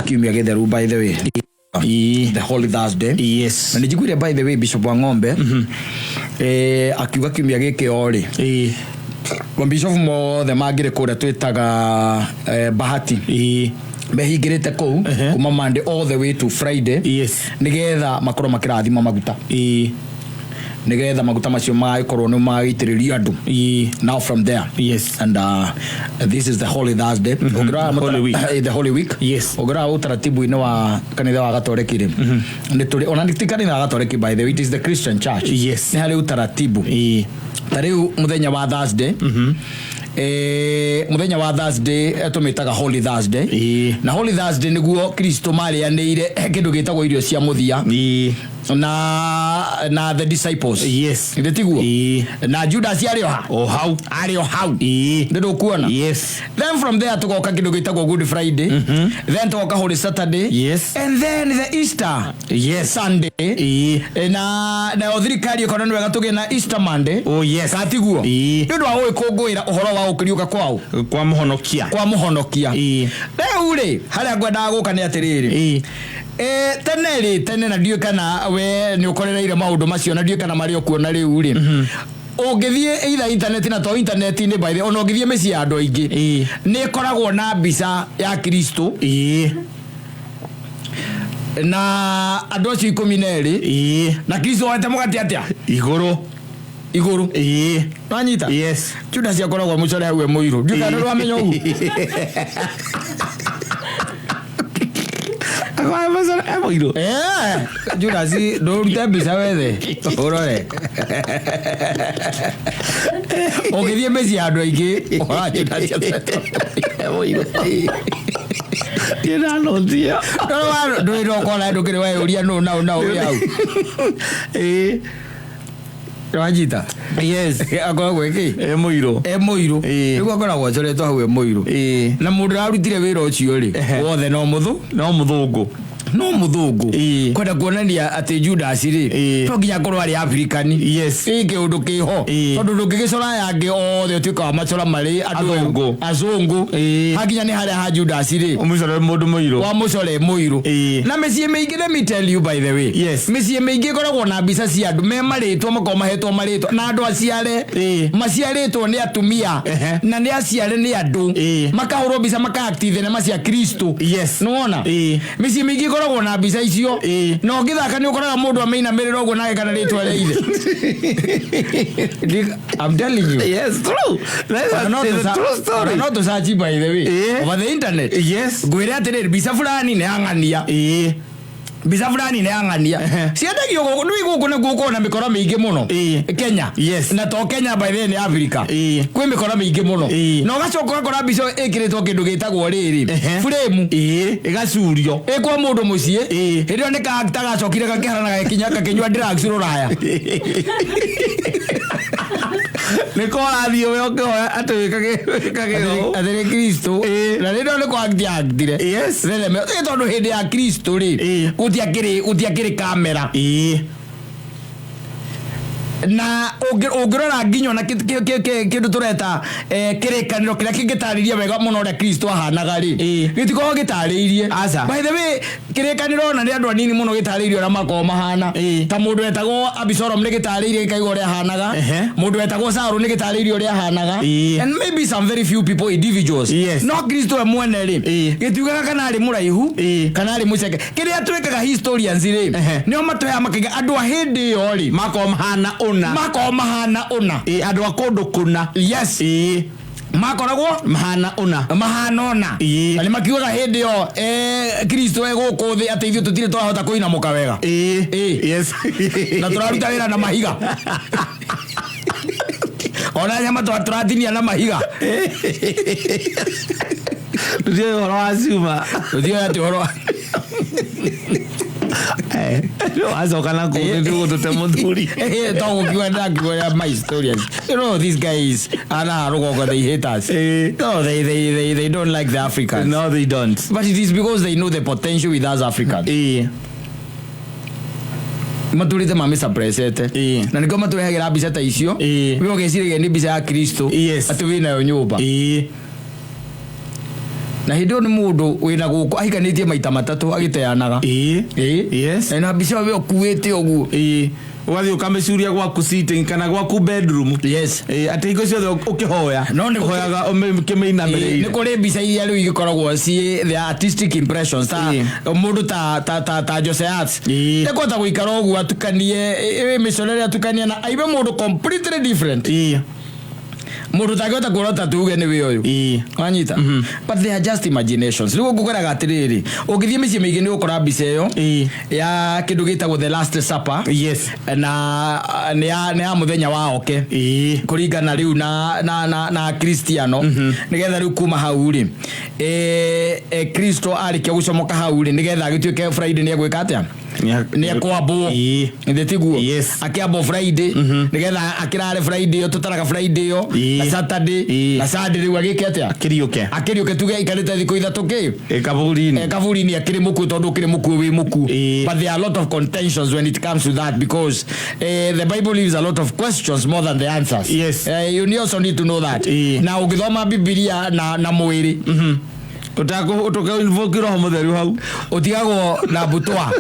kiumia githeru by the way. The Holy Thursday. Yes. Na nijiguire by the way Bishop wa Ng'ombe akiuga kiumia giki ori. Bishop mothe magire kuria twitaga bahati. Behingirite kou kuma Monday all the way to Friday. Yes. Nigetha makoro makirathima maguta. Nigetha maguta macio maikorwo no maitiriria andu. Now from there. Yes. And this is the Holy Thursday. Holy week. The Holy week. Yes. Ogra utaratibu ino wa kanitha wa Gatoreki ri. Ni tuli ona nditikani na Gatoreki by the way, it is the Christian church. Yes. Ni hari utaratibu. Tariu muthenya wa Thursday. Muthenya wa Thursday tumitaga Holy Thursday. Na Holy Thursday niguo Christo marianire kindu gitagwo irio cia muthia. Na the disciples. Yes. Ndetiguo. Na Judas ario ha. How? Ario how. Ndio kuona. Yes. Then from there tugoka kindu gitagwo Good Friday. Then tugoka Holy Saturday. Yes. And then the Easter. Yes. Sunday. Na othirikari kono nwega tuge na Easter Monday. Oh yes. Katiguo. Ndio wa ikungwira uhoro wa ukiriuka kwao. Kwa muhonokia. Leo ule haria ngwenda guka ni atiriri. Tene na ndio kana we ni ukorereire maundu macio na ndio kana mari okuona riu ri. Ungithie either internet na to internet ni by the ono ngithie meci andu aingi ni koragwo na mbica ya Christo na andu acio 12 na Christo wate mugati atia iguru nanyita. Yes. Judas yakoragwo mucore hawe muiru ndio kana ro amenyo hu Judas do mtabisa wethe urore ogithie meci andu aingi Judas Tira no dia. Do ro kona ndukire wa uria no na uria au. Rajita. Yes. Akoragwo iki muiru. Niguo akoragwo acoretwo hau muiru. Na mundu arutire wira ucio ri wothe no muthungu. Kwenda kuonania ati Judas ri to nginya korwo ari African. Yes. Ike undu kiho tondu ndungigicora yange othe utuika wa macora mari andu azungu. Hakinya ni haria ha Judas ri umucore mundu muiru wa mucore muiru. Na mecie meingi, let me tell you by the way. Yes. Mecie meingi koragwo na mbica cia andu me maritwo makoma hetwo maritwo na andu aciare maciaritwo ni atumia na ni aciare ni andu makahurwo mbica makaactive na macia Christo. Yes. Nuona mecie meingi koragwo na mbica icio no ngithaka ni ukoraga mundu ameina miriro uguo nake kana ritwa reithe. I'm telling you. Yes, true. That's not the true story. Not to search by the way over the internet. Yes. Gwire atiriri mbica fulani ne angania. Mbica fulani ne angania. Ciendagio guku na guku na mikoro mingi muno Kenya. Yes. Na to Kenya by the way Africa. Kwi mikoro mingi muno. No gacoka gakora mbica ikiritwo kindu gitagwo riri frame igacurio ikwa mundu mucie hirio ni ka gacokire gakiharana gakinya gakinywa drugs ruraya. Niko athio we okoya atwikage athere Christo na ndio ni kwa actire. Yes. Rele me tondu hindi ya Christo ri utiakiri kamera na ugirora nginyo na kindu tureta kirikaniro kiria kingitariria wega muno ria Christo ahanaga ri gitiko gitariirie. By the way kirikaniro na ni andu anini muno gitariirio na mako mahana ta mundu etagwo Abisalom ni gitariirie kaigo ria ahanaga mundu etagwo Saru ni gitariirio ria ahanaga and maybe some very few people individuals. Yes. No Christo mwene ri gitiugaga kana ari muraihu kana ari muceke kiria twikaga historians ri nio matoya makiga andu a hindi yo ri mako mahana ona andu akundu kuna. Yes. Makoragwo mahana ona ali makiuga hindi yo Christo eguku thi ateithio tutire twahota kuina muka wega. Yes. Na turaruta wira na mahiga ona nyama turatinia na mahiga ndio horo azuma ndio ati horo azokana kudu tutemuthuri don't kiwa my stories. You know these guys they hate us. No, they don't like the Africans. No, they don't. But it is because they know the potential with us Africans. Maturite mamisa presete na niko matuhegira mbica ta icio we ugecirige ni mbica ya Christo atu wina yo nyumba na hindo ni mundu wina guko ahikanitie maita matatu agiteanaga yes na mbica we okuite oguo wathi ukameciuria gwaku sitting kana gwaku bedroom yes ati igo ciothe ukihoya no ni hoyaga kimeinamirire ni kuri mbica iria riu igikoragwo ci the artistic impressions mundu ta Jose Arts ni kota guikara oguo atukanie miconere atukanie na aibe mundu completely different mundu tagota kurota tuge ni we uyu wanyita but they are just imaginations rigo gukoraga atiriri ugithie mici mingi ni ukora mbica iyo ya kindu gitagwo the last supper yes na ni ya muthenya wa oke kuringana riu na Cristiano nigetha riu kuma hau ri Christo arikia gucomoka hau ri nigetha agituike Friday ni egwika atia ni akwabo ndetigu akiabo Friday nigetha akirare Friday yo tutaraga Friday yo na Saturday na Sunday riu agike atia akirioke tuge ikarite thiko ithatu ke kaburini akiri muku tondu kiri muku wi muku but there are a lot of contentions when it comes to that because the Bible leaves a lot of questions more than the answers you also need to know that na ugithoma Biblia na mwiri utaka invoke roho mutheru hau utigago na butwa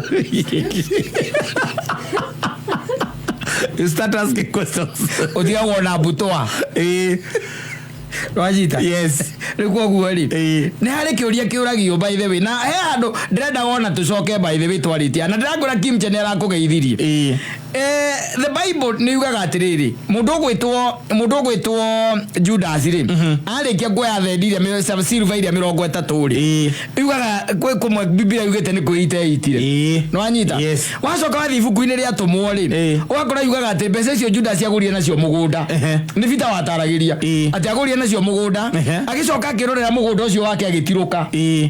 you start asking questions utigago na butwa wajita yes rikuo guori ni hari kiuria kiuragio by the way na he andu ndirenda wona tucoke by the way twaritia na ndiragura Kimche ni arakugeithirie the Bible ni yugaga atiriri mundu gwitwo Judas ri arikia kuya thendiria me silver iria 30 ri yugaga kwe kumwe Biblia yugite ni kuiteitire no anyita wacoka wathi ibuku-ini ria tumwo ri ugakora yugaga ati mbeca icio Judas agurire nacio mugunda ni vita wataragiria ati agurire nacio mugunda agicoka akirorera mugunda ucio wake agitiruka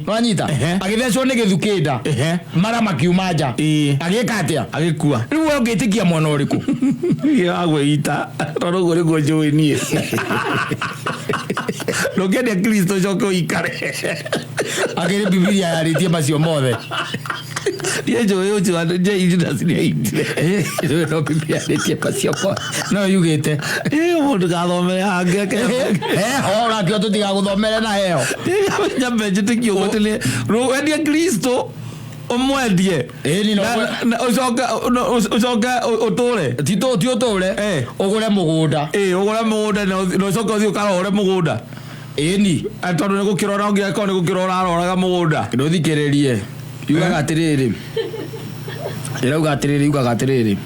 no anyita agithecwo ni githukida mara makiumanja agika atia agikua riu ungitikia mwana uriku yagweita rogo rego joini lokende Christo joko ikare agere Biblia yaritie macio mothe yejo yejo je Judas ni aitire no Biblia yaritie macio no yugite mundu gathomere angeke ora kio tutiga guthomere na heo nyambe jitikio gotele ro endia Christo omwendie ni no ucoka utore tito utore ugure mugunda ugure mugunda no ucoka uthio karore mugunda ni atondu ni gukirora ngia ko ni gukirora aroraga mugunda nduthikiririe yugaga atiriri irauga atiriri yugaga atiriri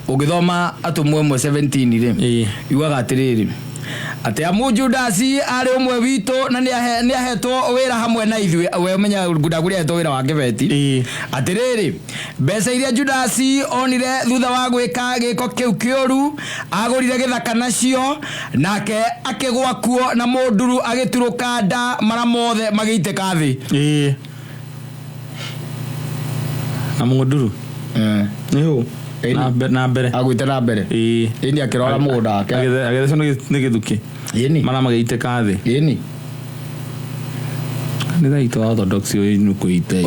ugithoma atumwe 17 ri yugaga atiriri ati amu Judas ari umwe wito na ni ahetwo wira hamwe na ithui we umenya ngudaguria ahetwo wira wake beti atiriri mbeca iria Judas onire thutha wa gwika giko kiu kiuru agurire githaka nacio nake akigwa kuo na munduru agituruka nda mara mothe magiiteka thi na munduru niho na mbere agwite na mbere ini akirora mugunda wake agethecwo ni githuki mara magiiteka thi ni thaito orthodox uyu kuite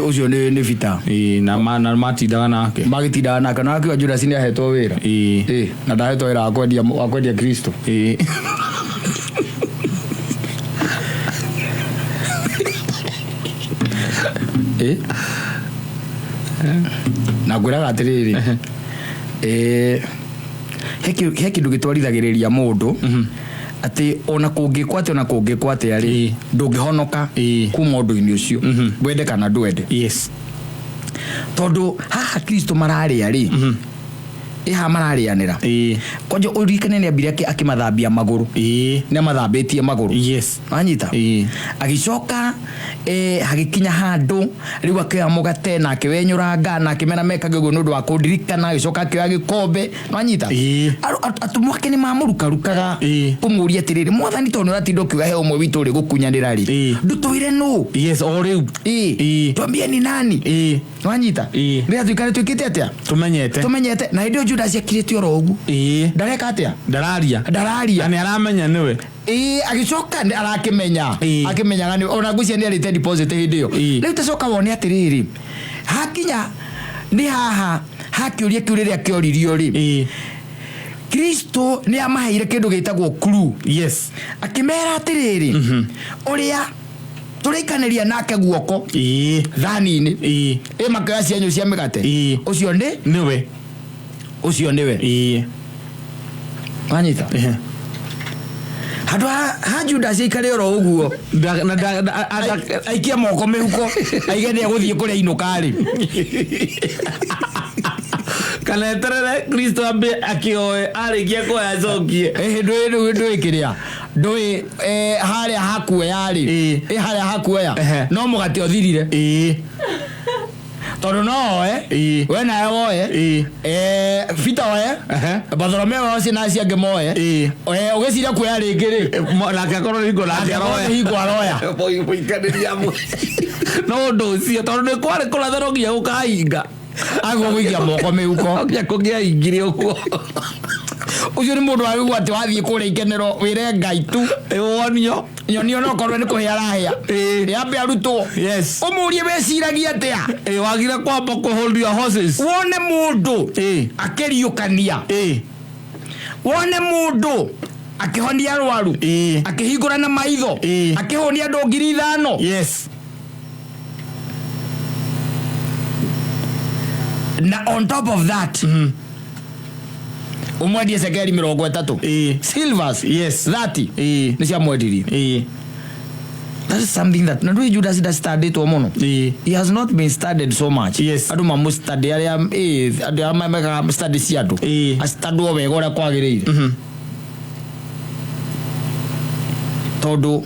ucio ni vita na matindaga nake magitindaga nake na akiwa Judas ni ahetwo wira na ndahetwo wira akwendia Christo na gwiraga atiriri he kindu gitwarithagiriria mundu ati ona kungikwate ari ndungihonoka kuma undu-ini ucio wende kana ndwende tondu haha Christo marari ari iha mararianira konjo urikane ni ambire akimathambia maguru ni mathambitie maguru anyita agicoka hagikinya handu riu akaya mugate na akiwenyuranga na akimena mekage guo nundu wa kundirikana agicoka akioya gikombe anyita atumwake ni mamurukarukaga kumuria tiriri mwathani tondu ratindo kiuga he umwe witu ri gukunyanira ri ndutuire nu o riu twambie ni nani anyita ria tuikare tukite atia tumenyete na ndio Judas akirite oro ugu ndareka atia ndararia ani aramenya niwe agicoka arakimenya akimenya ngani ona gucia ni arite deposit hindio riu tacoka wone atiriri hakinya ni haha hakiuria kiuriria kioririo ri Christo ni amaheire kindu gitagwo clue. Yes. Akimera atiriri. Uria turikaniria nake guoko. Thani-ini. Makaya cianyu cia migate. Ucio niwe. Ucio niwe. Wanyita. Handu ha Judas ikare oro uguo. Aikia moko mihuko. Aigene aguthie kuria inukari. Kana eterere Christo ambe akioe arikia koya zokie. Ndui kiria. Ndui haria hakue yari. Haria hakue ya. No mugati othirire. Tondu no we na woe Fita we Bartholomeo oci na cia ngemoe ugiciria kuya ringiri na kakoro ringo na aroya hingo aroya boikaniria mu no ndo cio tondu ni kwari kurathero ngia ukahinga ago gwikia moko miuko ngia kugia ingire uguo ucio ni mundu wa ati wathie kuria ikenero wire Ngai tu wonio nyonio no korwe ni kuhia rahia yambe arutwo. Yes. Umurie weciragia atia wagire kwamba ku hold your horses. Wone mundu akiriukania wone mundu akihonia arwaru akihingura na maitho akihonia andu 5,000. Yes. Na on top of that umwendie sekeri 30 silvers. Yes. 30 ni cia mwedirie. That is something that Njuiri Judas does study to mono. He has not been studied so much. Yes. Adu mamu study area adu ameka study siadu. Astadu wegora kwagirire. Todo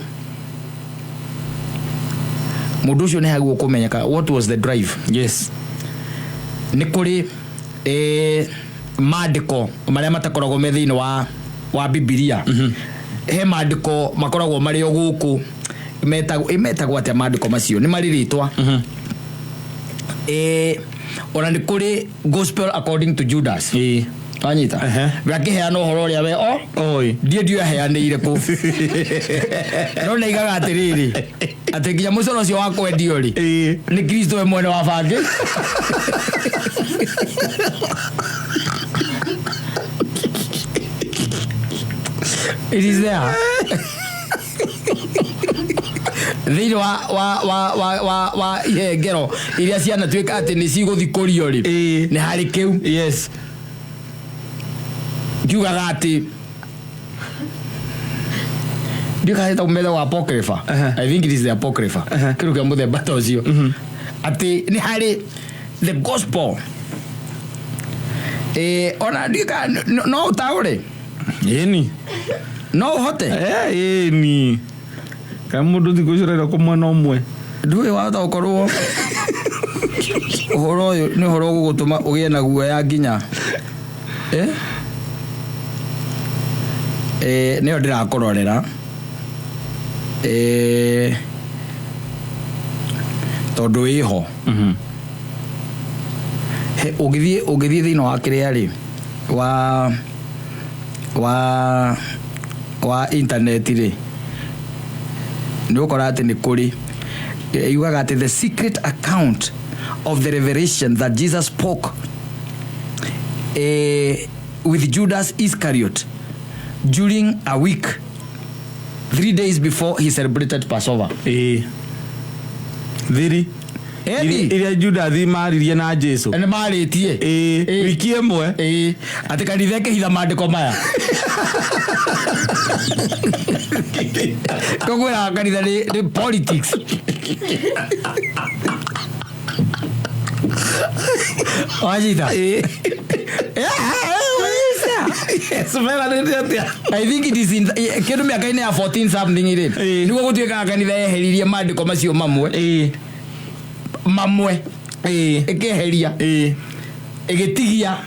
mundu ucio ni hagu kumenyeka what was the drive. Yes. Nikuri maandiko maria matakoragwo me thiini wa Biblia. He maandiko makoragwo mari oguku metagwo atia maandiko macio ni mariritwa. Ona ni kuri gospel according to Judas. Wanyita gakiheana uhoro uria we oi ndio aheanire ku no neigaga atiriri ati nginya mucoro cio wa kwendio ri ni Christo we mwene wa bangi. It is there. Thiri wa ngero iria ciana twika ati ni ciguthikurio ri ni hari kiu. Yes. Kiuga ati ndikaheta umela wa apocrypha. I think it is the apocrypha. Kiru kia muthemba ta ucio ati ni hari the gospel. Ona ndika no utaure yeni no hote yeni kamundu thikucirera kumwena umwe ndui wahota gukorwo uhoro uyu ni uhoro gugutuma ugie na guoya nginya niyo ndirakurorera tondu iho ugithie thiini wa kiria ri wa internet ri ni ukora ati ni kuri yugaga ati the secret account of the revelation that Jesus spoke with Judas Iscariot during a week 3 days before he celebrated Passover. Thiri iria Judas maririe na JESU ene maritie wiki imwe ati kanitha kihitha maandiko maya kogwera kanitha ni politics. Wajita I think it is in kedu miaka ine ya 14 something ire niguo gutwika kanitha yeheririe maandiko macio mamwe ekeheria egetigia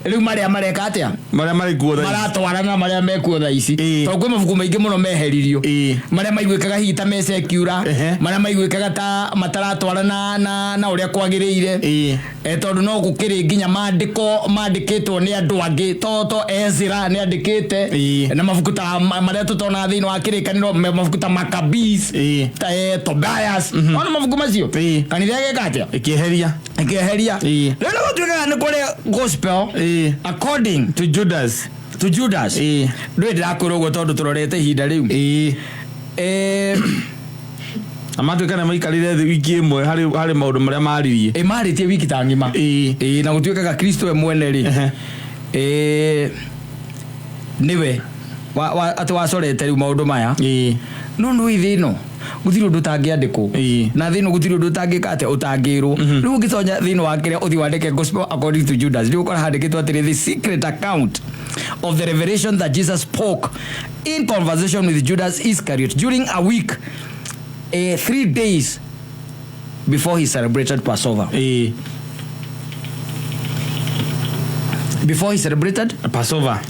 riu maria mareka atia maria marikuo tha maratwarana maria mekuo tha ici to kwi mabuku maingi muno meheririo maria maiguikaga hita mece Kiura maria maiguikaga ta mataratwarana na uria kwagiriire tondu no gukiri nginya maandikitwo ni andu angi to Ezra ni andikite na mabuku ta maria tutona thiini wa kirikaniro mabuku ta Maccabees ta Tobias ona mabuku macio kanitha gekatia ekeheria riu gutwika ni kuri gospel according to Judas to Judas ndwe ndirakurogo tondu turorete hinda riu amatu kana maikarire wiki imwe hari maundu maria maririe maritie wiki tangima na gutuikaga Christo mwene ri niwe ati wacorete riu maundu maya no ithino gutiro ndutangiandiko na thino gutiro ndutangika ate utangirwo riu ungitonya thino wakire uthi wandike gospel according to Judas riu ukora handikitwo atiri the secret account of the revelation that Jesus spoke in conversation with Judas Iscariot during a week 3 days before he celebrated Passover. Before he celebrated Passover.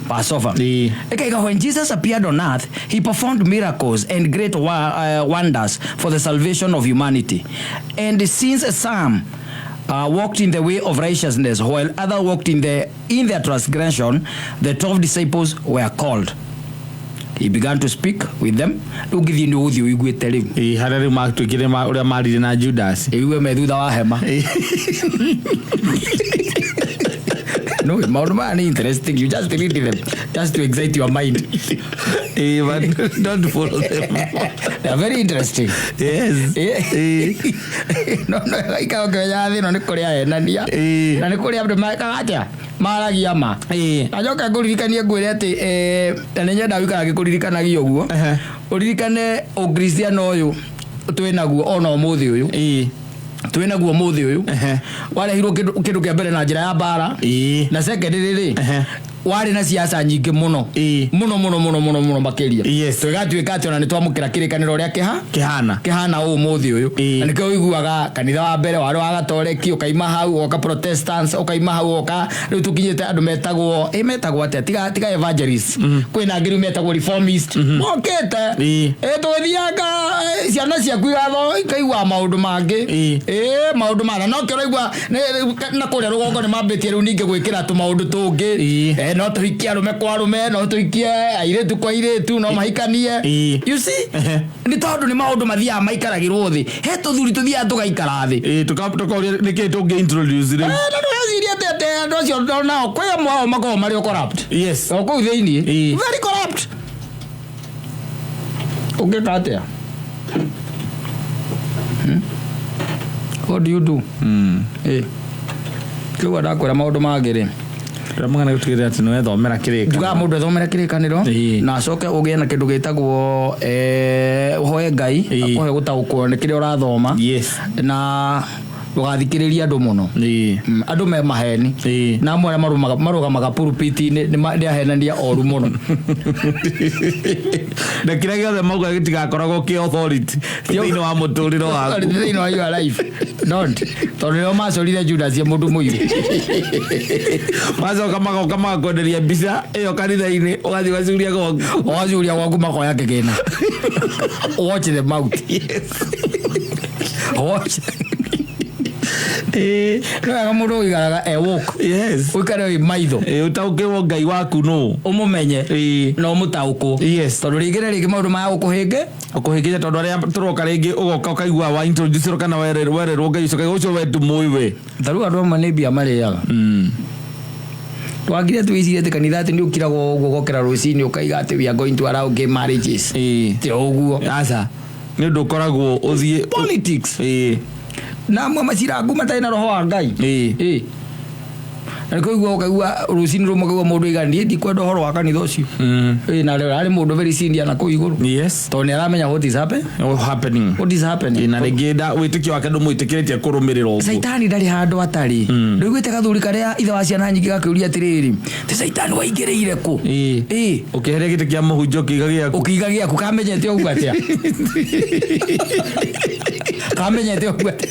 Okay, when Jesus appeared on earth, he performed miracles and great wonders for the salvation of humanity. And since some walked in the way of righteousness, while others walked in their transgression, the 12 disciples were called. He began to speak with them. Ugithi ni uthi uiguite riu. Harare matwikire uria marire na Judas. Iwe me thutha wa hema. No, maundu maya ni interesting. You just read them just to excite your mind. But don't follow them. They are very interesting. Yes. No, ikawa kaya thino ni kuria enania. Na ni kuria andu makaga atia maragia ma. Ajoka kuririkania ngwire ati na nyenda wikara gikuririkanagia uguo. Uririkane o Cristiano uyu twinaguo ona umuthi uyu. Twinaguo muthi uyu. Warehirwo kindu kia mbere na njira ya bara. Na secondary ri wari na siasa nyingi muno muno makiria twigatuika ati ona ni twamukira kirikaniro ria kihana umuthi uyu na nikio iguaga kanitha wa mbere wari wa gatoreki ukaima hau oka protestants ukaima hau oka riu tukinyite andu metagwo ati tiga evangelist kwina ngiru metagwo reformist mokete twithiaga ciana cia kuigatho ikaigua maundu mangi maundu mana no kiraigua na kuria rugongo ni mambitie riu ninge gwikira tu maundu tungi no tuhikia rume kwa rume no tuhikie airetu kwa airetu no mahikanie you see ni tondu ni maundu mathia maikaragirwo thi he tuthuri tuthia tugaikara thi tukapotoka niki tungi introduce ri no yaziria tete andu acio nao kwa mwao mako mari corrupt yes ko thiini very corrupt ukikate what do you do kiwa ndakwira maundu magire ramana gutigire ati no ethomera kirika tuga mundu ethomera kirikaniro na acoke ugie na kindu gitagwo hoye ngai akohe gutaukwo ni kire urathoma na ugathikiriria andu muno andu me maheni na amwe marugamaga pulpit ni ahenania oru muno na kire giothe mauga gitigakoragwo ki authority thini wa muturiro waku thini wa your life don't tonyo macorire Judas ya mundu muiru mazo kama kwenderia mbica iyo kanitha-ini ugathi wacuria gwaku makoya kigina watch the mouth watch no mundu igaraga walk ukare maitho utaukiwo ngai waku no umumenye no mutauko tondu ringire ringi maundu maya ukuhingire tondu aria turoka ringi ugoka ukaigua wa introduce kana wererwo ngai ucoka ucio wetu muiwe tharu andu amwe ni mbia mariaga twagire twicirie ati kanitha ati ni ukirago uguo gokera rucini ukaiga ati we are going to allow gay marriages ti uguo asa ni undu ukoragwo uthie politics na amwe macira nguma tai na roho wa ngai na koigua ukaigua rucini rumwe kaigua mundu igani ndi kwenda horo wa kanitha ucio na rero ari mundu very senior na ko iguru to ni aramenya what is happening na regeda witikio wake ndu muitikiretie kurumirira uguo saitani ndari handu atari ndugwite gathuri karia ithe wa ciana nyingi gakiuria atiriri ti saitani waingiriire ku ukiheria giti kia muhunjo ukiga giaku kamenyete uguo atia kamenyete uguo atia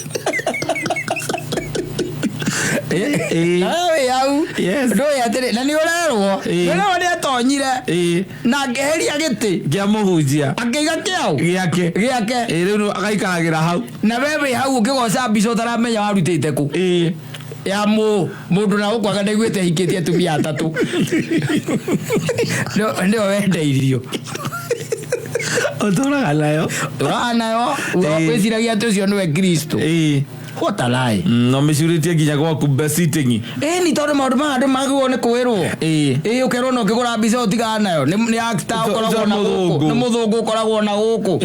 yau ndo yatere na ni urerwo ni atonyire na ngeheria giti kia muhunjia akiga kiao giake riu agaikaragira hau na wewe hau ukigoca mbica utaramenya warutite ku ya mundu na ukwaga ndaiguite hikitie atumia atatu ndio wendeirio uturaga nayo wiciragia ati ucio niwe Christo What a lie. No mecurity ginya kwa kubesitingi. Ni tondu maundu ma andu magwo kwirwo. Ukero no kigura mbica utigana nayo. Ni actor ukoragwo na guku. Ni muthungu ukoragwo na guku.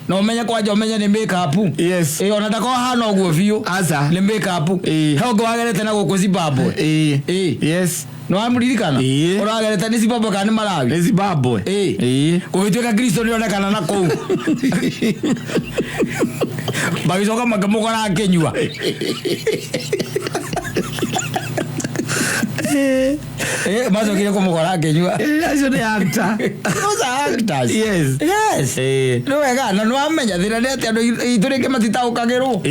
No menye kwanja umenye ni makeup. Yes. Ona ndako hana uguo biu. Aza. Ni makeup. Hogo wagerete na guku Zimbabwe. Yes. No amuririkana. Uragerete ni Zimbabwe kana Malawi. Ni Zimbabwe. Kuvituka Christo ni onekana na kou. Bagicoka makamukora akenyua. Mazo kile kumukora akenyua. Acio ni actor. Those are actors. Yes. Yes. No wega na no amenya thira nete andu iturike matitaukagirwo.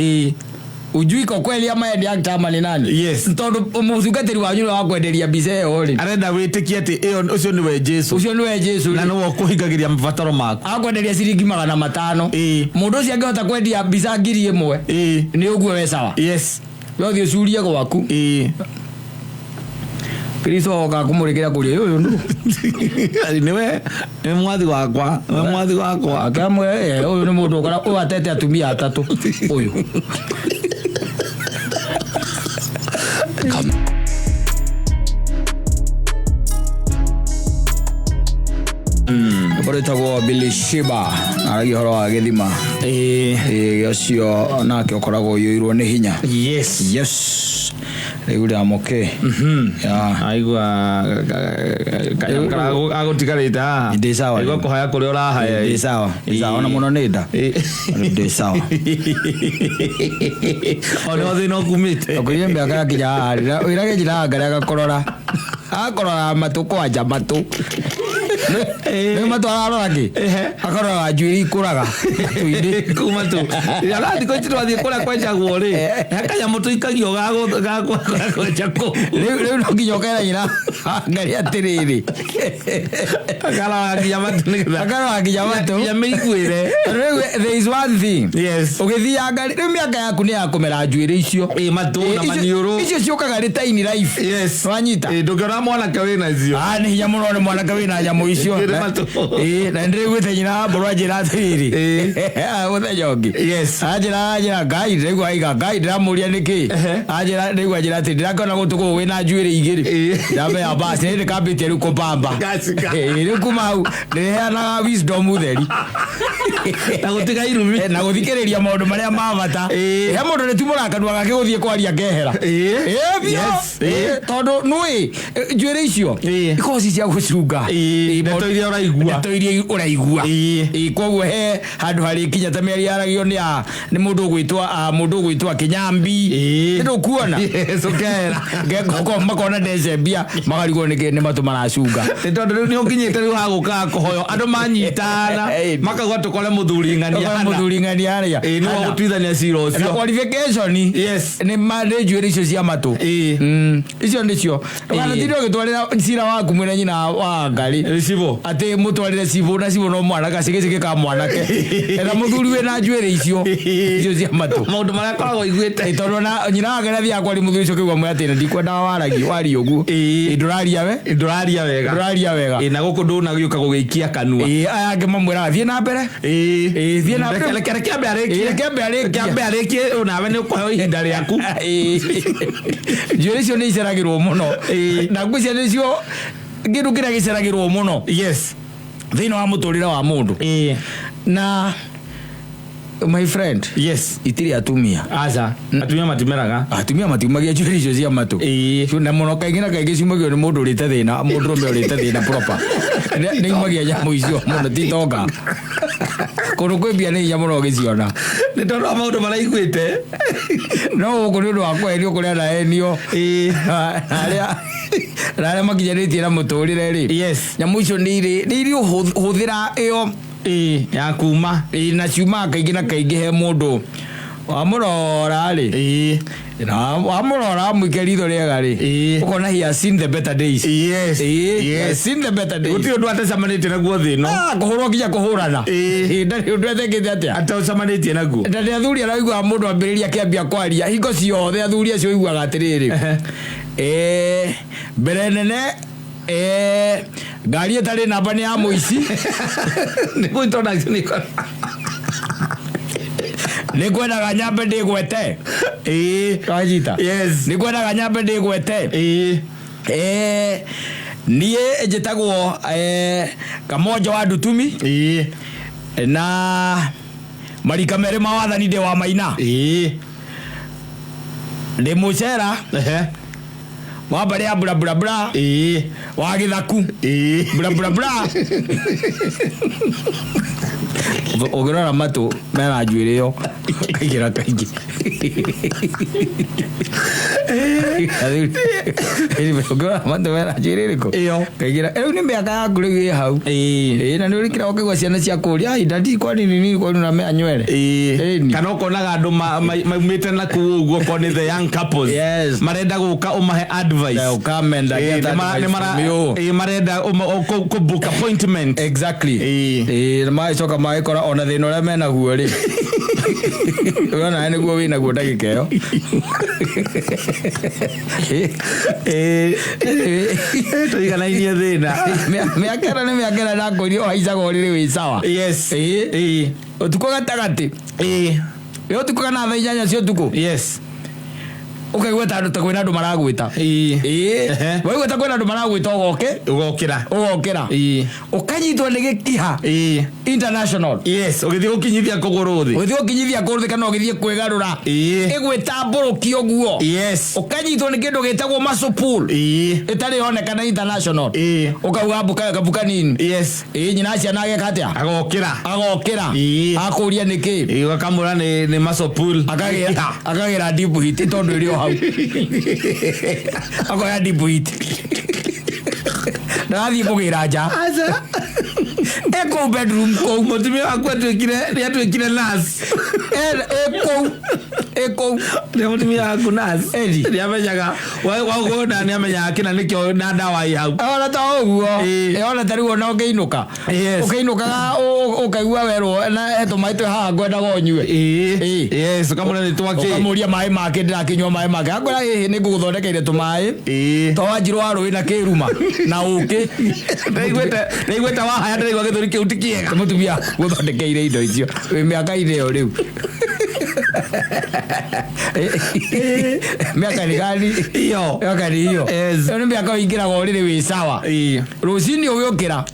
Ujui kwa kweli ama ni actor ama ni nani? Yes. Tondu muthungatiri wanyu wa kwenderia mbica yo ri. Arenda witikie ati ucio ni we Jesu. Ucio ni we Jesu. Na no kuhingagiria mabataro maku. Akwenderia ciringi 500. Mundu ucio angehota kwendia mbica 1000. Ni uguo we sawa. Yes. Yo thio curia gwaku. Christo akakumurikira kuri uyu ndu. Niwe ni mwathi wakwa, mwathi wakwa. Akamwe uyu ni mundu ukora uatete atumia atatu uyu. Boretago Bilishiba aragihoro wa githima gacio nake ukoragwo yuirwo ni hinya. Yes riu amoke aigua agutigarita ndi sawa aigua kuhaya kuri urahaya ndi sawa ona muno nida ndi sawa ona thino kumite okuye mbaka yakinya arira irage jira ngara gakorora akorora matuko aja matu ni matwara ragi akorora Njuiri kuraga tuinde kuma tu yarathi ko twathie kura kwenja gwori akanya mutu ikagio gago chako leo no kinyokera ina ngari atiriri akala giyamatu ya meikuire there is one thing. Yes. Ugithia ngari rĩu miaka yaku ni yakumera Njuiri icio matu na maniuru icio ciokaga ri tiny life. Yes. Wanyita ndukira mwana kawina icio ni hinya muno ni mwana kawina nyamu icio na ndire gwite nyina borwa njira atiriri uthejogi. Yes. Ajira ngai ndregwa iga ngai ndiramuria niki ajira ndregwa njira ati ndirakona gutuko wina Njuiri igiri ndabe ya basi ni kabite ru kubamba ni kumau ndihana wisdom utheri na gutiga irumi na guthikiriria maundu maria mavata he mundu ni tumura kanwa gake guthie kwaria ngehera tondu nui Njuiri icio ikosi cia gucunga netoiria uraigua koguo he handu hari kinya ta meri aragio ni mundu gwitwa Kinyambi ndu kuona sokera ngeko makona Decembia magarigwo ni matu maracunga tondu ni ukinyite riu haguka kuhoyo andu manyitana makagwa tukole muthuri ngania ni wa gutwithania cira ucio qualification. Yes. Ni mare Njuiri icio cia matu icio ndicio kana tirio gitwarira cira waku mwena nyina wa ngari cibo ati mutwarire cibo na cibo no mwana gacigicike ka mwanake era muthuri we na Njuiri icio cia matu maundu maria koragwo iguite tondu na nyina wa ngari thia kwari muthuri icio kiugwa mwati na ndikwenda wari ugu nduraria wega na guku ndu na giuka gugikia kanua aya ange mamwira thie na mbere thie na mbere kiambe arekie unawe ni kuheo ihinda riaku Njuiri icio ni iceragirwo muno na ngwicia nicio ngindu kira giceragirwo muno. Yes. Thino wa muturire wa mundu na my friend. Yes. Itiri atumia atumia matimagia Njuiri icio cia matu na muno kaingi na kaingi cimagio ni mundu urite thina mundu rume urite thina proper ni magia nyamu icio muno titonga kuru kwibia ni nyamu no giciona ni tondu wa maundu maraiguite no uko ni undu wa kwenio kuria na enio aria makinyanitie na muturire ri. Yes. Nyamu icio ni iri huthira iyo ya kuma na ciuma kaingi na kaingi he mundu wamurora ri na wamurora mwikeritho riega ri ukona he has seen the better days. Yes. Seen the better days. Gutio ndu atacamanite naguo thino kuhurwo kinya kuhurana ndari undu etekete atia atacamanite naguo ndari athuri araigua mundu ambiriria kiambia kwaria hingo ciothe athuri acio iguaga atiriri mbere nene ngari etari namba ni ya muici ni introduction iko Ni kwenda nyambe ndigwete. Kajita. Yes. Ni kwenda nyambe ndigwete. Nie njitagwo kamoja wa Ndutumi. Na marika mere mawathani de wa Maina. Ndi mucera. Wa bare ya bra bra bra. Wa Githaku. Bra bra bra. Ogorora matu mera Njuiri yo. Kagira kaigi. Ogorora matu mera Njuiri ko. Kagira. Ni miaka ya nguri hau. Na ni urikira okigwa ciana cia kuria idadi kwa nini kwa na me anywere. Kana ukonaga andu maumite na ku uguo ko ni the young couples. Yes. Marenda guka umahe advice. Ukamenda geta. Marenda ku book appointment. Exactly. Maicoka maikora ona thina ria mena guo ri. Ona ni guo wina guo ndagikeo. Toigana iria thina. Miakera ni miakera na kurio haicaga uriri wi sawa. Yes. Utuko gatagati. Yo tuko kana thaa 8 cia utuku. Yes. Ukaigua ta ndu kwina ndu maragwita. Waigua ta kwina ndu maragwita ugokira. Ukanyitwo ni gikiha. International. Yes, ugithie gukinyithia kuguru thi. Kana ugithie kwigarura. Igwita mburuki oguo. Yes. Ukanyitwo ni kindu gitagwo muscle pull. Itari onekana international. Ukauga buka nini. Yes. Nyina cia nage katia. Agokira. Akuria niki. Ugakamura ni muscle pull. Akagira deep hit tondu rio hau. Akoya deep hit. Ndathi mugira nja. Eko bedroom ko mutumia wakwa twikire nurse. Eko mutumia waku nurse. Ndiamenyaga wagona ni amenya kina nikyo na ndawa i hau. Ona ta uguo. Ona ta riu na ukeinuka. Ukeinuka ukaigua werwo na etumaitwe haha ngwenda gonyue. Yes, kamuna ni twaki. Ukamuria mai make ndirakinywa mai make. Akora hihi ni nguguthondekeire tumai. To wanjiro wa ruwi na kiruma na uki. Ndaigweta wahaya ndaigwa githuri kiu tikiega. Mutumia guthondekeire indo icio. Wi miaka ine yo riu. Miaka ni gani? Iyo. Miaka ni iyo. Ni miaka uingira gorire wi sawa. Rucini uyukira.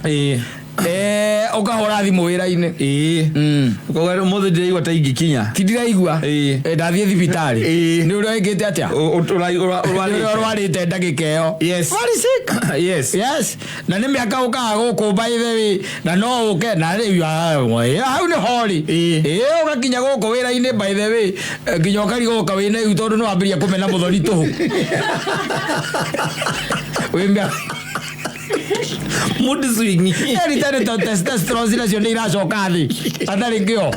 Ukahora thimu wira-ini. Ukauga mothe ndiraigua ta ingikinya. Ti ndiraigua. Ndathie thibitari. Ni uria wikite atia? Urwarite ndagika iyo. Yes. Very sick. Yes. Na ni miaka ukaga gukumba ithewi na no uke na riu hau ni hori. Ugakinya guku wira-ini by the way nginya ukarigoka wina iu tondu no ambiria kumena muthoni tuhu. Wimba mood swing. Tani testosterone zile cio ni iracoka thi. Atari ngio.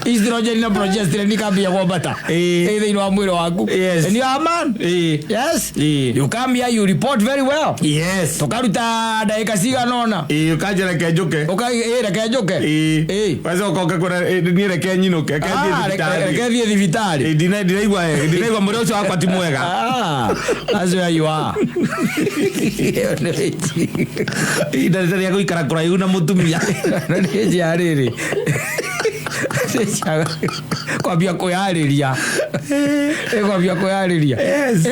Estrogen na progesterone nikambia gwambata. Thiini wa mwiri waku. And you are man. Yes. You come here, you report very well. Yes. Tukaruta dakika cigana ona. Ukajira kejuke. Reke njuke. Wazo ukoka kuna ni reke nyinuke. Reke thie thibitari. Ndinaigwa muri ucio wakwa ti mwega. That's where you are. Ndari ya guikara kuraihu na mutumia. Ni jariri. Kwambia kuyariria. Kwambia kuyariria. Yes.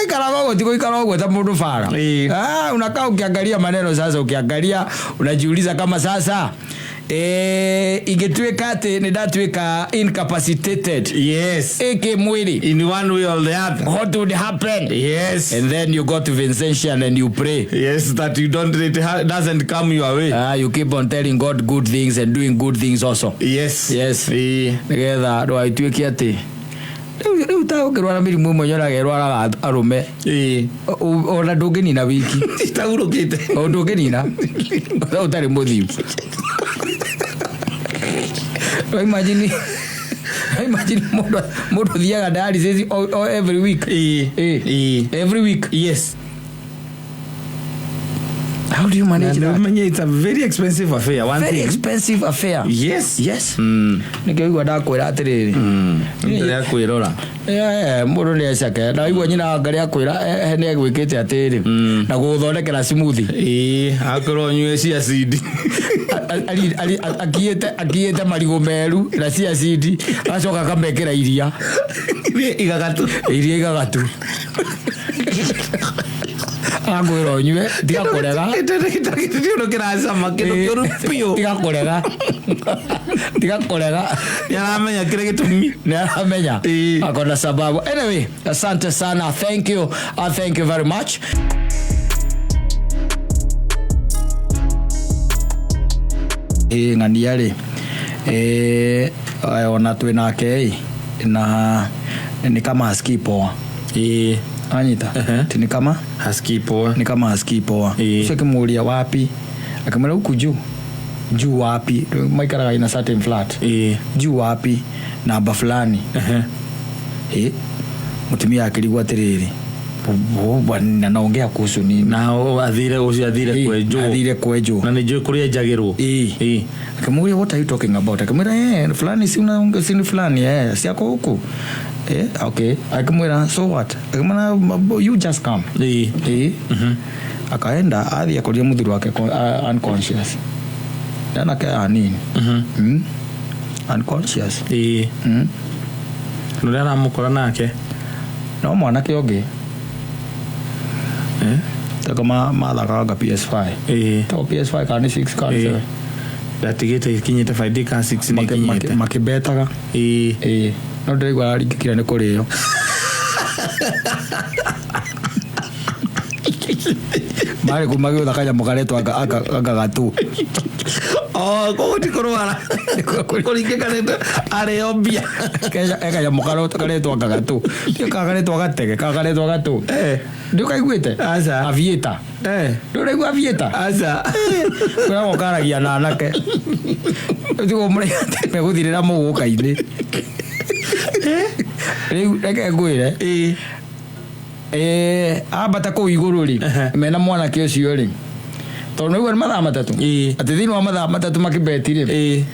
Ikara gogo tiko ikara gogo ta mundu fara. Unakaa ukiangalia maneno sasa, ukiangalia unajiuliza kama sasa ingetweka ati ni ndatweka incapacitated. Yes. Eke mwili in one way or the other. What would happen? Yes. And then you go to Vincentian and you pray. Yes, that you don't, it doesn't come your way. You keep on telling God good things and doing good things also. Yes. Nigetha ndo aitwiki ati riu ta ukirwara mirimu mwe nyora gerwara arume. Ona ndungini na wiki. Itagurukite. Ndungini na. Utari muthiu. Imagine modo thiaga dialysis every week. Every week. Yes. How do you manage that? It's a very expensive affair. Very expensive affair. Yes. Nikigwa ndakwira atiriri. Ndio kwirora. Muru ni acake. Na igwa nyina ngaria kwira ne gwikite atiri. Na guthondekera smoothie. Akorwo nywe cia CD. Akiete marigo meru na cia CD. Acoka kamekera iria. Iria igagatu. Agwira onywe tiga kurega ndio kiraza makino kirupio tiga kurega yaramenya kile gitumi yaramenya akona sababu. Anyway, asante sana, thank you very much. Ng'aniari ona twina ke na ni kama skipo anyita ni kama haskipoa sio mulia wapi akamwona huku juu wapi maikara ina certain flat juu wapi namba fulani mutumia akiligwa tiriri bwana naongea kuhusu nini nao athire kwejo na nijue kuria jagirwo akamwona what are you talking about akamwona fulani si unaongea si fulani si yako huku okay akamwona so what akamwona you just come akaenda hadi akolia mudhuru wake unconscious dana ka nini unconscious ndio mukora nake no mwana kioge kama madhaka PS5 to PS5 kani 6 kani datigete kinyete faidika 6 ni kinyete makibetaga no ndegwa arikira ne kurio mare kumagio dakanya mukareto agagatu ko tikorwara kuringe kaneta areobia kaya ya mukareto kareto agagatu kagareto agatege kagareto agatu ndio kaiguite asa avieta ndio rego avieta asa kwa mukaragia na nake ndio mure meguthirira mugukaine rege ngwire abata ko iguru ri mena mwana ke ucio ri tondu igwa mathaa matatu ati thini wa mathaa matatu makibetire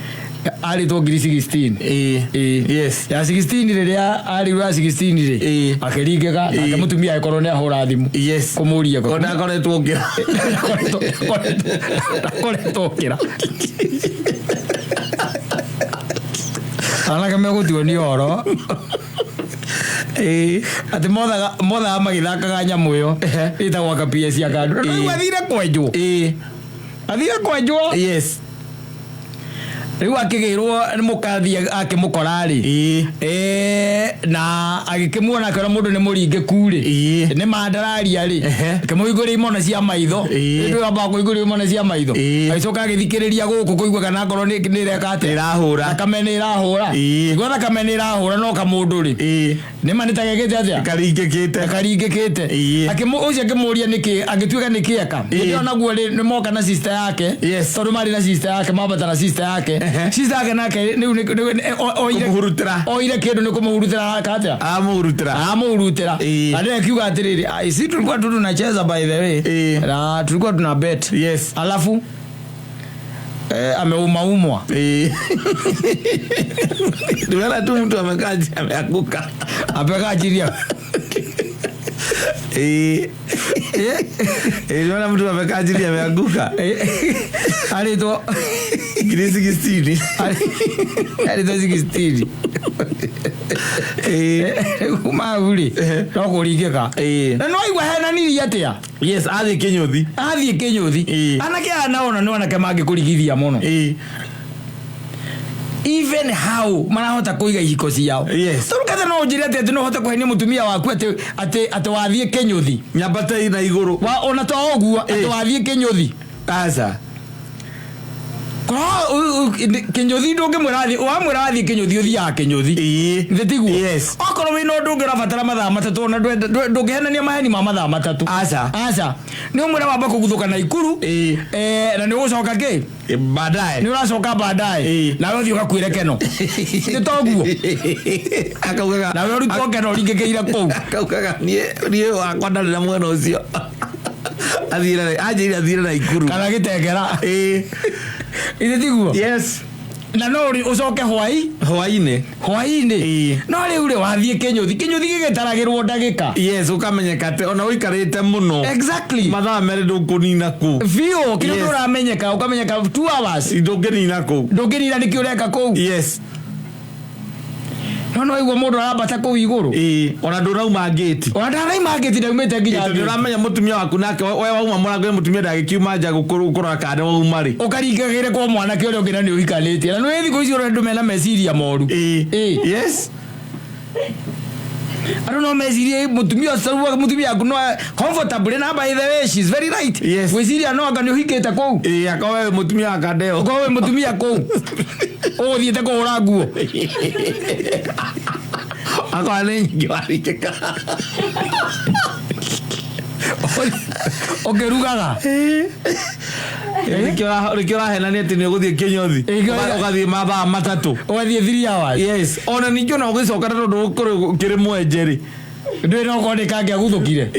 ari to ngiri 16 yes ya 16 riria ari wa 16 ri akiringega akamutumia akorwo ne ahura thimu yes kumuria ko ona koretwo ngira koretwo ngira ana kama gutio ni oro ati moda magithakaga nyamu yo itagwa ka PS ya kandu no athire kwenjwo athire kwenjwo yes riu akigirwo ni mukathi akimukorari na agikimuona kana mundu ni muringe kuri ni mandararia ri kimuiguri imona cia maitho ndu aba kuiguri imona cia maitho aicoka agithikiriria guku kuigwa kana ngoro ni reka ate irahura kamene irahura igwa kamene irahura no kamundu ri ni manitage atia karingikite ucio akimuria niki agituika niki eka ndio naguo ni moka na sister yake tondu mari na sister yake mabata na sister yake sister yake nake ni oire kindu ni kumuhurutira kata amurutira ade kiuga atiriri isi tulikuwa tunacheza by the way na tulikuwa tuna bet alafu ameumwa ndio tu mtu amekaji ameanguka apekajiria ndio mtu amekaji ameanguka alito Grisi Gistini alito 16 umavuli no kuringeka na no igwa hena nini atia yes athi kinyothi anake anaona no anake magi kurigithia muno even how marahota kuiga ihiko ciao turukatha no njire ati no hota kuhenia mutumia waku ati wathie kinyothi nyambata ina iguru wa ona to oguo ati wathie kinyothi asa ko kinyothi ndungi murathi wa murathi kinyothi uthia kinyothi ndetigu okoro we no ndungira batara mathaa matatu na ndungihenania maheni ma mathaa matatu asa ni umwe wamba kuguthuka na ikuru na ni ucoka ke baadaye ni uracoka baadaye na wewe thioka kwire keno ni toguo akaugaga na wewe rutoke no ringekeira kou akaugaga nie wakwa ndari na mwena ucio athire na ikuru kana gitengera ithe tiguo yes na no ri ucoke hwaini no ri ure wathie kinyuthi gigitaragirwo ndagika yes ukamenyeka te ona uikarite muno exactly mathaa mere ndukunina ku vio kile uramenyeka ukamenyeka 2 hours ndunginina niki ureka ku yes no igwo mundu arabata ku iguru ona ndurauma gate ndaumite nginya nduramenya mutumia waku nake we wauma murango mutumia ndagikiuma nja gukora kande wauma ri ukarigagire kwa mwana kio ngina ni uikalite na no thiko icio ndo mena meciria moru yes I don't know meciria mutumia saruwa mutumia yaku no comfortable na by the way she's very right yes weciria no anga ni uhikite ku akawe mutumia akandeo akawe mutumia ku thiete kuhura nguo akawa ni nyingi warikika okerugaga Rikio rahenania ati ni guthie kinyothi ugathie mathaa matatu ugathie 3 hours yes ona ninjo na ugicoka ndo kiri mwenjeri ndwe no kone kangia guthukire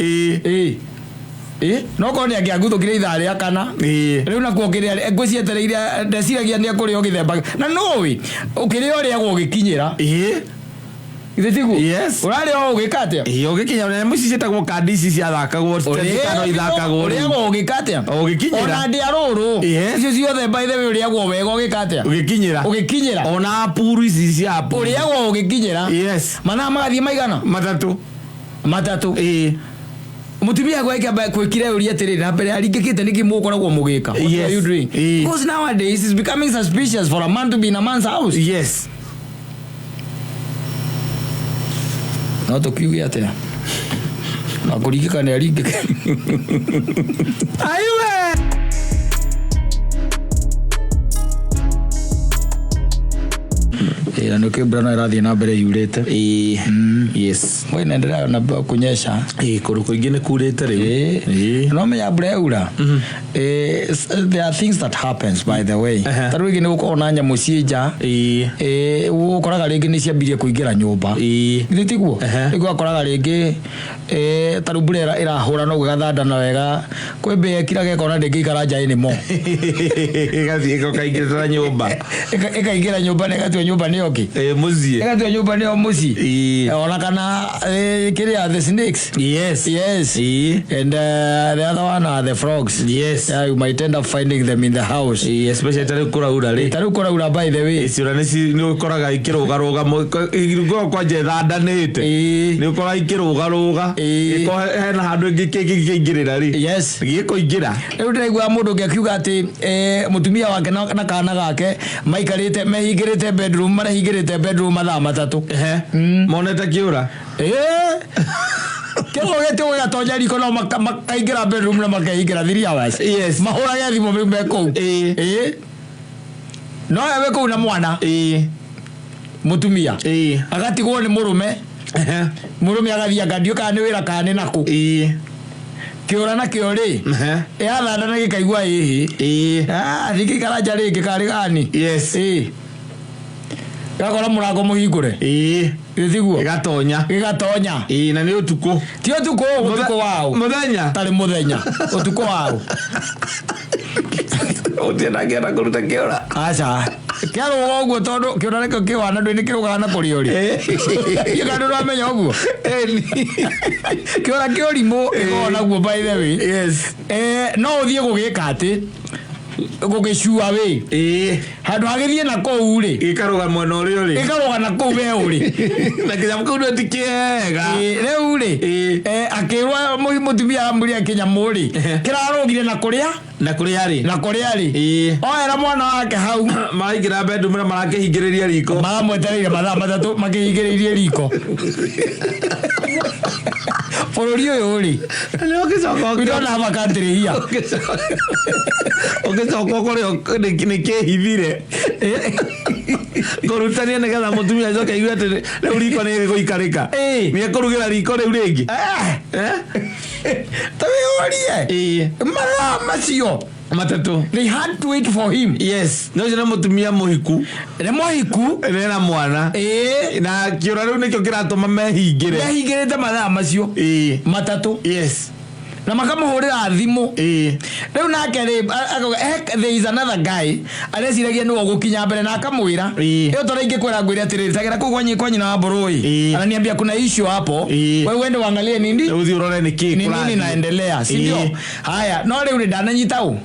no kone angia guthukire ithaa ria kana riu na kuokiria ngwicietereire ndeciragia ni akuria ogithemba na no wi ukiria uria gugikinyira ithe tigu yes urari o ugikate ugikinya na muci citagwo kandisi cia thakagwo citano ithakagwo uria ugikate ugikinyira ona ndia ruru icio ciothe by the way uria wega ugikate ugikinyira ona puru ici cia uria ugikinyira yes mana magathie maigana matatu mutumia gweka kwikire uria tiriri na mbere aringikite niki mukoragwo mugika what are you doing because nowadays it's becoming suspicious for a man to be in a man's house yes no tukiuge atia na kurigika ni aringike aiwe no kibrana irathie na mbere yurite yes mwe naendelea na kunyesha kuru kuingi ni kurite riu no me abure ura there are things that happens by the way taru igi ni gukona nyamu cienja ukoraga ringi ni ciambirie kuingira nyumba itiguo iguo akoraga ringi taru mbura irahura no guthandana wega kwembe ekiraga ekona ndingikara nja ni mo igathie kaingira nyumba ikaingira nyumba na gatwe nyumba ni oki muzie gatwe nyumba ni muzie ona kana kiria the snakes yes and the other one are the frogs you might end up finding them in the house especially tarukura ura by the way isura ni ukoraga ikirugaruga irugo kwa jethandanite ni ukora ikirugaruga iko hena handu ngikingirira ri yes gikuingira riu ndiraigua mundu ngiakiuga ati mutumia wake na kana gake maikarite mehingirite bedroom marahingirite bedroom mathaa matatu monete Kiura kero gete oya tonya riko no makaingira bedroom na makaingira 3 hours yes mahura ya thimo mbeko no yawe ko na mwana mutumia agatigwo ni murume agathia gadio kana wira kana naku Kiura na Kiori athanda na gikaigua thiki karaja ringi kari gani yes gakora murango muhingure itiguo gigatonya na ni utuko ti utuko wao muthenya tari muthenya utuko wao utienda ngera kuruta Kiura acha kero ogwo tondu Kiura niko kiwana ndwi nikirugana kuriori ikandu ramenya ogwo Kiura kiorimo igona guo by the way yes no uthie gugika ati gugicua we handu agithie na kou ri ikaruga mwena urio ri ikaruga na kou we uri na kinya mkuu ndo tikiega riu ri akirwa mutumia muri kinyamu ri kirarugire na kuria ri oera mwana wake hau maraingira bedroom marakihingiriria riko maramwetereire mathaa matatu makihingiririe riko Fururio yuri. Leo kisoko. We don't have a country here. Ukisoko kore ni kehithire. Korutania nĩgetha mutumia ajoke aigue atĩ rĩu riko nĩ gũikarĩka. Nĩ kũrugira riko rĩu rĩngĩ. Tawiurie. Mara macio. Matatu. They had to wait for him. Yes. No jana mutumia muhiku. Ni muhiku. Na mwana. Na Kiura rĩu nĩkĩo kĩratũma mehingĩre. Mehingĩrĩte mathaa macio. Matatu. Yes. na makamuhurira thimu riu nake there is another guy areciragia no gukinya mbere na akamwira iyo tora ingikwira ngwire atiriri tagera ku kwanyi na boroi ananiambia kuna issue hapo wewe uende uangalie nini urore nini naendelea si ndio haya no riu ndananyita u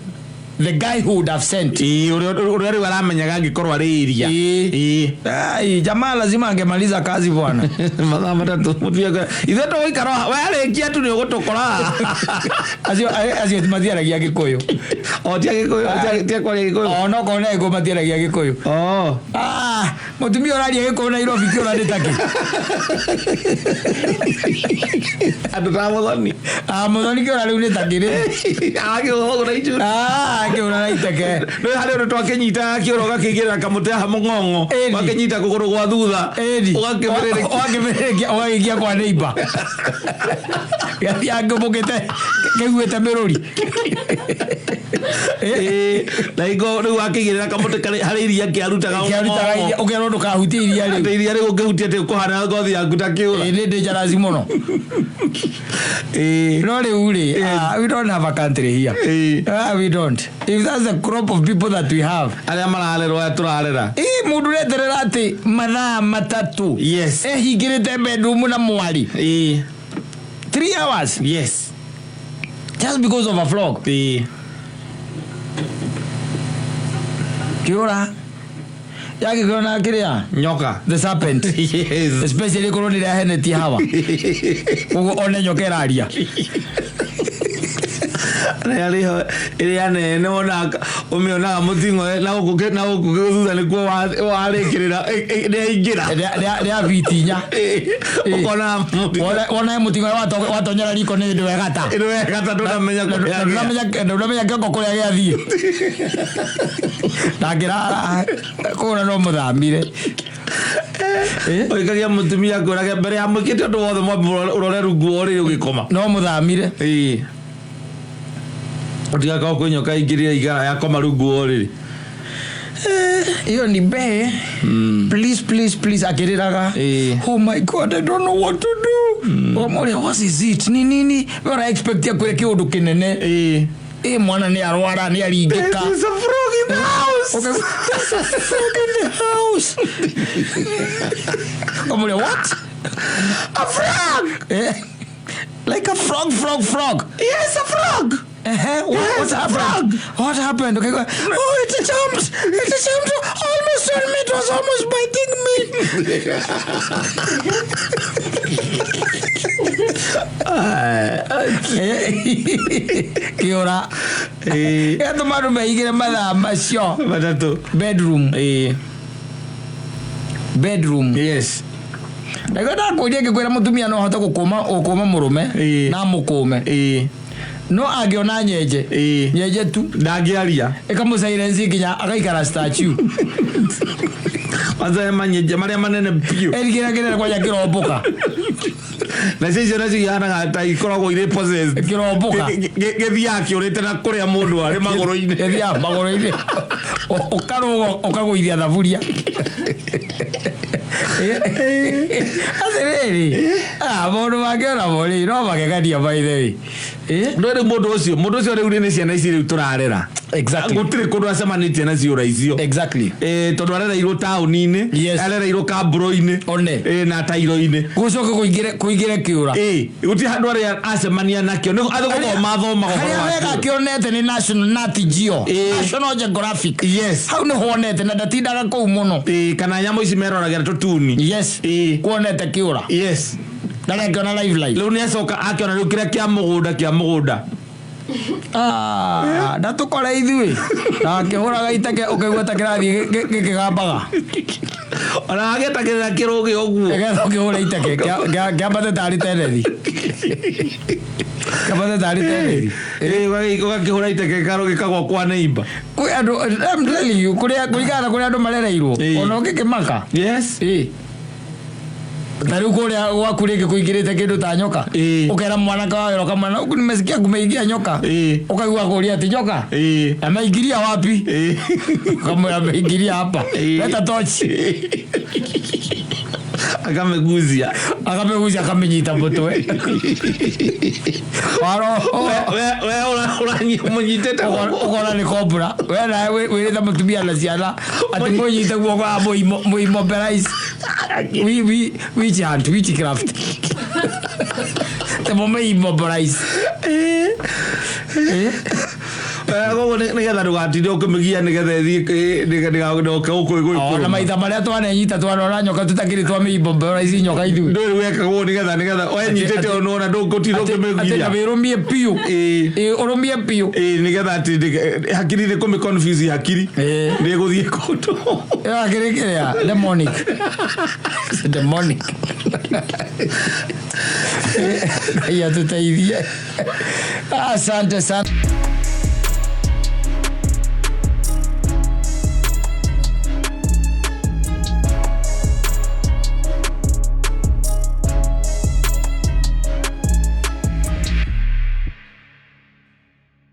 the guy who would have sent uri waramenyaga ngikorwa riria ai jamaa lazima angemaliza kazi bwana mathaa matatu mutiaga ithe to ikara wale kiatu ni gutokora azio mathiaragia gikuyu tia gikuyu no kone go mathiaragia gikuyu mutumia oraria gikuyu na Nairobi kiura nditaki muthoni kiura riu nditaki kiura naiteke no hali ndo twakenyita kiura gakigira kamutea hamungongo wakenyita kuguru gwa thutha wagikia kwa neighbor yathia ngumugite kiguite miruri na igo riu wakigirira kamute hari iria kiarutaga ukero ndukahutia iria riu ungihutia te kuhana ngothi yaku ta kiura ni dangerous muno no riu we don't have a country here we don't. If that's the crop of people that we have aria mararerwa turarera mundu reterera ati mathaa matatu yes hingirite bedroom na mwari 3 hours yes just because of a frog Kiura yake kuna kiria nyoka the serpent yes especially koloni ya heneti hawa one nyoka iraria na ile nene ona umeona mutingo na ukuthutha nikuo warekirira neingira ria vitinya ukona mutingo watonyera riko ni ndu wegata ndamenya kiko kuria giathie ndagira kuna no muthamire oikagia mutumia kurage mbere ya mukite ndu wothe urore rungu ori ugikoma no muthamire otiga kwa kunyoka ingiria igara ya koma rungu ori iyo ni be please akiriraga oh my god I don't know what to do omore what is it nini we expect ya kwere kiundu kinene mwana ni arwara ni aringika there's a frog in the house okay there's a frog in the house omore what a frog like a frog yes a frog what happened? What happened? Okay, it jumped almost on me. It was almost biting me. Kiura. Yato marume igire mathaa macio. Matatu. Bedroom. Yes. Ndagenda kuria ngikwira mutumia no hota gukoma murume na mukume. No agiona nyenje tu ndagiaria ikamusaire nginya agaikara statue Waza manyeje maria manene pio erigira kwa kiromboka na sisi nazi yana gata ikoragwo ire possess kiromboka gethia kiurite na kuria mundu ari magoro-ini gethia magoro-ini ukaguithia thaburia asereri mundu magera bori no magegania by the way ndore mundu ucio riu ni ciana ici riu turarera exactly gutire kundu acemanitie na ciura icio exactly tondu arera iro tauni-ini arera iro kamburo-ini na tairo-ini gucoke kuingire Kiura guti handu aria acemania nakio ni athoma haria kionete ni National Geographic yes hau ni honete na ndatindaga kuu muno kana nyamo ici meroragira tutuni yes kuonete Kiura yes na ngiona live riu ni acoka akiona riu kiria kia mugunda ndatukora ithui na kihuraga itake ukigwa ta kirathi gikigambaga ona agetakirira kirugi oguo egetho kihura itake kiambate tari terethi kabate tari terethi gakihura itake karugi kagwa kwa neighbor kwi andu I'm telling you kuria andu marereirwo ona ukikimaka yes Tari kuria gwakurike kuingirite kindu ta nyoka ukera mwana ka yoka mwana uku nimesikia kumeingia nyoka ukaigua kuria ati nyoka ameingiria wapi kama ameingiria hapa leta tochi akameguzia akamenyita mutwe waro we munyitete ukora ni kobra we na we na mutumia na ciana ati munyita guoko wa mu immobilize we chant witchcraft the moment immobilize gogo nigetha ndugatinde ukimegia nigetha ithii ndigaoke uko na maitha maria twanenyita twarora nyoka tutakiri twa immobilize nyoka ithu nduri wekagwo nigetha wenyitete onona ndungutinde ukimegia ati wirumie piu urumie piu nigetha ati hakiri ni kumi confuse hakiri ndi guthie kundu hakiri kiria demonic ya tuteithie asante sana.